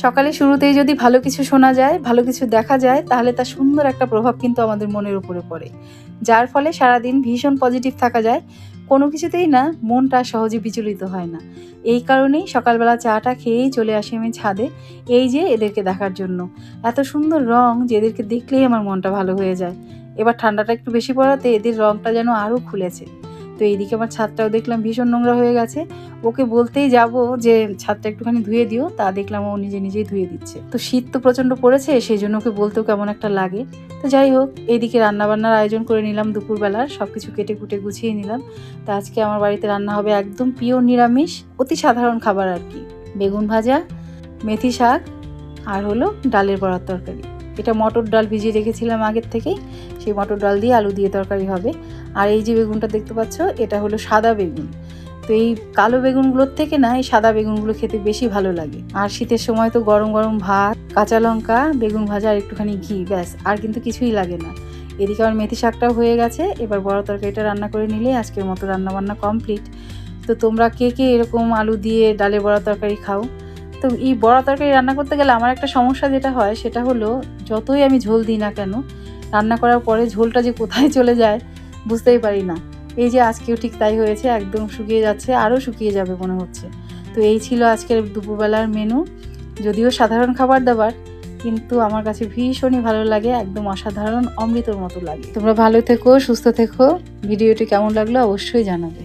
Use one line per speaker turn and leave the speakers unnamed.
সকালে শুরুতেই যদি ভালো কিছু শোনা যায়, ভালো কিছু দেখা যায়, তাহলে তার সুন্দর একটা প্রভাব কিন্তু আমাদের মনের উপরে পড়ে, যার ফলে সারাদিন ভীষণ পজিটিভ থাকা যায়। কোনো কিছুতেই না মনটা সহজে বিচলিত হয় না। এই কারণেই সকালবেলা চাটা খেয়েই চলে আসি আমি ছাদে, এই যে এদেরকে দেখার জন্য। এত সুন্দর রং যে এদেরকে দেখলেই আমার মনটা ভালো হয়ে যায়। এবার ঠান্ডাটা একটু বেশি পড়াতে এদের রংটা যেন আরও খুলেছে। তো এইদিকে আমার ছাদটাও দেখলাম ভীষণ নোংরা হয়ে গেছে। ওকে বলতেই যাব যে ছাদটা একটুখানি ধুয়ে দিও, তা দেখলাম ও নিজে নিজেই ধুয়ে দিচ্ছে। তো শীত তো প্রচণ্ড পড়েছে, সেই জন্য ওকে বলতেও কেমন একটা লাগে। তো যাই হোক, এইদিকে রান্নাবান্নার আয়োজন করে নিলাম, দুপুরবেলার সব কিছু কেটে কুটে গুছিয়ে নিলাম। তো আজকে আমার বাড়িতে রান্না হবে একদম পিওর নিরামিষ, অতি সাধারণ খাবার আর কি। বেগুন ভাজা, মেথি শাক, আর হলো ডালের বড়ার তরকারি। এটা মটর ডাল ভিজিয়ে রেখেছিলাম আগের থেকেই, সেই মটর ডাল দিয়ে আলু দিয়ে তরকারি হবে। আর এই যে বেগুনটা দেখতে পাচ্ছ, এটা হলো সাদা বেগুন। তো এই কালো বেগুনগুলোর থেকে না এই সাদা বেগুনগুলো খেতে বেশি ভালো লাগে। আর শীতের সময় তো গরম গরম ভাত, কাঁচা লঙ্কা, বেগুন ভাজা আর একটুখানি ঘি, ব্যাস আর কিন্তু কিছুই লাগে না। এদিকে আমার মেথি শাকটাও হয়ে গেছে, এবার বড় তরকারিটা রান্না করে নিলে আজকের মতো রান্নাবান্না কমপ্লিট। তো তোমরা কে কে এরকম আলু দিয়ে ডালে বড়া তরকারি খাও? তো এই বড়া তরকারি রান্না করতে গেলে আমার একটা সমস্যা যেটা হয় সেটা হলো, যতই আমি ঝোল দিই না কেন, রান্না করার পরে ঝোলটা যে কোথায় চলে যায় বুঝতেই পারি না। এই যে আজকেও ঠিক তাই হয়েছে, একদম শুকিয়ে যাচ্ছে, আরও শুকিয়ে যাবে মনে হচ্ছে। তো এই ছিল আজকের দুপুরবেলার মেনু। যদিও সাধারণ খাবার দাবার, কিন্তু আমার কাছে ভীষণই ভালো লাগে, একদম অসাধারণ, অমৃতর মতো লাগে। তোমরা ভালো থেকো, সুস্থ থেকো। ভিডিওটি কেমন লাগলো অবশ্যই জানাবে।